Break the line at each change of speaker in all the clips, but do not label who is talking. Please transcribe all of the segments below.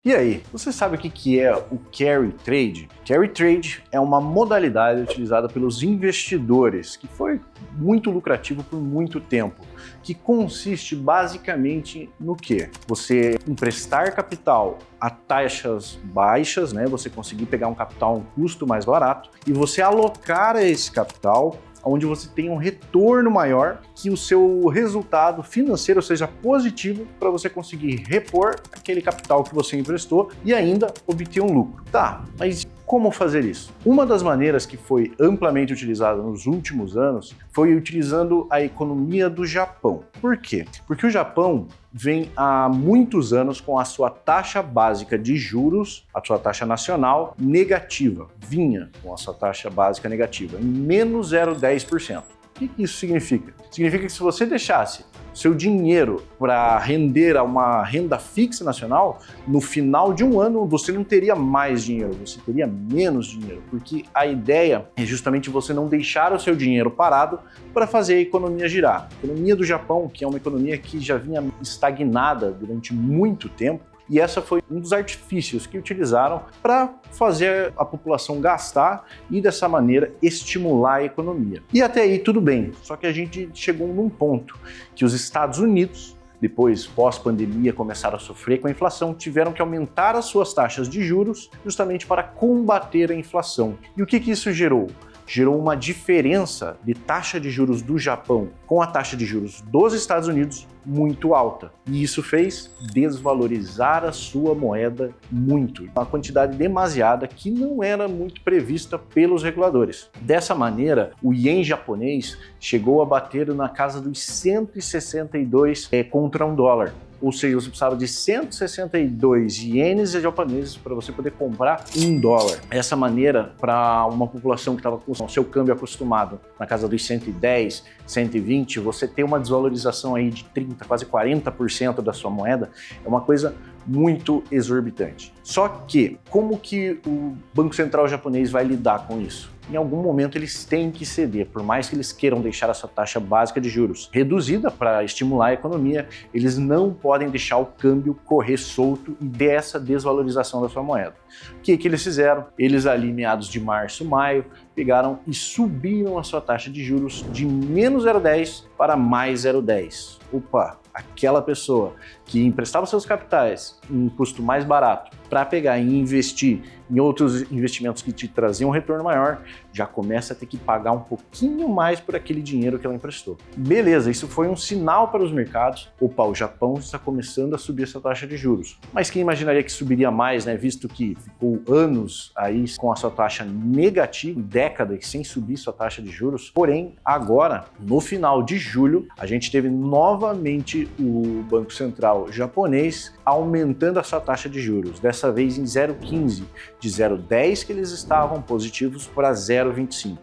E aí, você sabe o que é o carry trade? Carry trade é uma modalidade utilizada pelos investidores, que foi muito lucrativo por muito tempo, que consiste basicamente no quê? Você emprestar capital a taxas baixas, né? Você conseguir pegar um capital a um custo mais barato e você alocar esse capital onde você tem um retorno maior, que o seu resultado financeiro seja positivo para você conseguir repor aquele capital que você emprestou e ainda obter um lucro. Tá, mas como fazer isso? Uma das maneiras que foi amplamente utilizada nos últimos anos foi utilizando a economia do Japão. Por quê? Porque o Japão vem há muitos anos com a sua taxa básica de juros, a sua taxa nacional, negativa. Vinha com a sua taxa básica negativa, em menos 0,10%. O que isso significa? Significa que se você deixasse seu dinheiro para render a uma renda fixa nacional, no final de um ano você não teria mais dinheiro, você teria menos dinheiro, porque a ideia é justamente você não deixar o seu dinheiro parado para fazer a economia girar. A economia do Japão, que é uma economia que já vinha estagnada durante muito tempo, e essa foi um dos artifícios que utilizaram para fazer a população gastar e dessa maneira estimular a economia. E até aí tudo bem, só que a gente chegou num ponto que os Estados Unidos, depois pós-pandemia, começaram a sofrer com a inflação, tiveram que aumentar as suas taxas de juros justamente para combater a inflação. E o que isso gerou? Gerou uma diferença de taxa de juros do Japão com a taxa de juros dos Estados Unidos muito alta. E isso fez desvalorizar a sua moeda muito, uma quantidade demasiada que não era muito prevista pelos reguladores. Dessa maneira, o ien japonês chegou a bater na casa dos 162 contra um dólar. Ou seja, você precisava de 162 ienes japoneses para você poder comprar $1. Essa maneira, para uma população que estava com o seu câmbio acostumado na casa dos 110, 120, você ter uma desvalorização aí de 30, quase 40% da sua moeda, é uma coisa muito exorbitante. Só que, como que o Banco Central japonês vai lidar com isso? Em algum momento eles têm que ceder, por mais que eles queiram deixar essa taxa básica de juros reduzida para estimular a economia, eles não podem deixar o câmbio correr solto e dessa desvalorização da sua moeda. O que eles fizeram? Eles ali, meados de março, maio, pegaram e subiram a sua taxa de juros de menos 0,10 para mais 0,10. Opa! Aquela pessoa que emprestava seus capitais em um custo mais barato para pegar e investir em outros investimentos que te traziam um retorno maior, já começa a ter que pagar um pouquinho mais por aquele dinheiro que ela emprestou. Beleza, isso foi um sinal para os mercados. Opa, o Japão está começando a subir essa taxa de juros. Mas quem imaginaria que subiria mais, né? Visto que ficou anos aí com a sua taxa negativa, décadas sem subir sua taxa de juros. Porém, agora, no final de julho, a gente teve novamente o Banco Central japonês aumentando a sua taxa de juros, dessa vez em 0,15, de 0,10 que eles estavam positivos para 0,25.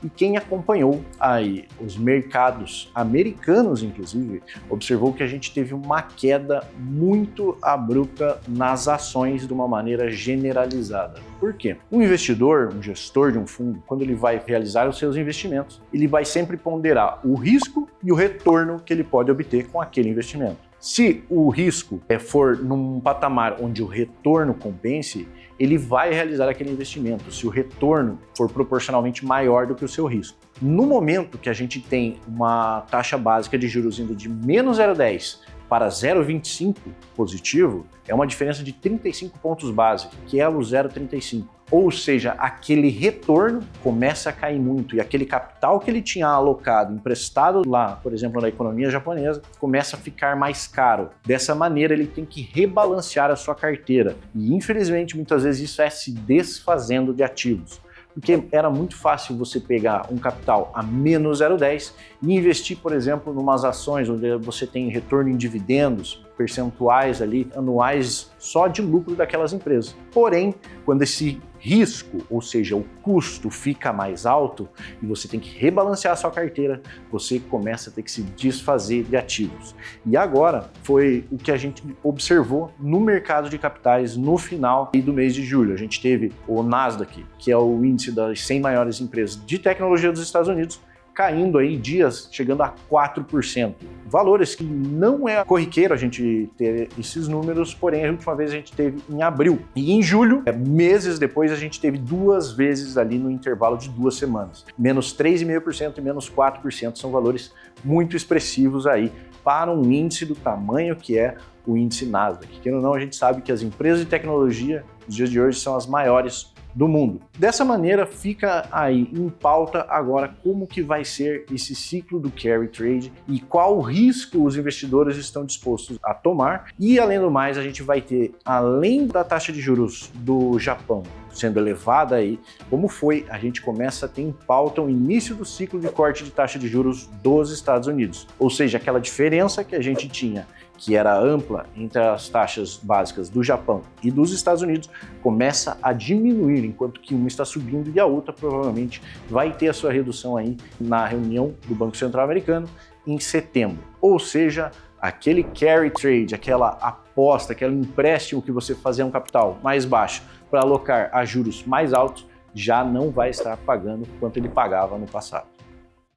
E quem acompanhou aí os mercados americanos, inclusive, observou que a gente teve uma queda muito abrupta nas ações de uma maneira generalizada. Por quê? Um investidor, um gestor de um fundo, quando ele vai realizar os seus investimentos, ele vai sempre ponderar o risco e o retorno que ele pode obter com aquele investimento. Se o risco for num patamar onde o retorno compense, ele vai realizar aquele investimento, se o retorno for proporcionalmente maior do que o seu risco. No momento que a gente tem uma taxa básica de juros indo de menos 0,10 para 0,25 positivo, é uma diferença de 35 pontos base, que é o 0,35. Ou seja, aquele retorno começa a cair muito e aquele capital que ele tinha alocado, emprestado lá, por exemplo, na economia japonesa, começa a ficar mais caro. Dessa maneira, ele tem que rebalancear a sua carteira. E, infelizmente, muitas vezes isso é se desfazendo de ativos. Porque era muito fácil você pegar um capital a menos 0,10 e investir, por exemplo, em umas ações onde você tem retorno em dividendos, percentuais ali anuais só de lucro daquelas empresas. Porém, quando esse risco, ou seja, o custo fica mais alto e você tem que rebalancear a sua carteira, você começa a ter que se desfazer de ativos. E agora foi o que a gente observou no mercado de capitais no final do mês de julho. A gente teve o Nasdaq, que é o índice das 100 maiores empresas de tecnologia dos Estados Unidos, caindo aí dias chegando a 4%. Valores que não é corriqueiro a gente ter esses números, porém a última vez a gente teve em abril. E em julho, meses depois, a gente teve 2 vezes ali no intervalo de 2 semanas. Menos 3,5% e menos 4% são valores muito expressivos aí para um índice do tamanho que é o índice Nasdaq. Querendo ou não, a gente sabe que as empresas de tecnologia nos dias de hoje são as maiores do mundo. Dessa maneira, fica aí em pauta agora como que vai ser esse ciclo do carry trade e qual risco os investidores estão dispostos a tomar. E além do mais, a gente vai ter, além da taxa de juros do Japão sendo elevada aí, como foi, a gente começa a ter em pauta o início do ciclo de corte de taxa de juros dos Estados Unidos. Ou seja, aquela diferença que a gente tinha, que era ampla entre as taxas básicas do Japão e dos Estados Unidos, começa a diminuir, enquanto que uma está subindo e a outra provavelmente vai ter a sua redução aí na reunião do Banco Central Americano em setembro. Ou seja, aquele carry trade, aquela aposta, aquele empréstimo que você fazia um capital mais baixo para alocar a juros mais altos, já não vai estar pagando quanto ele pagava no passado.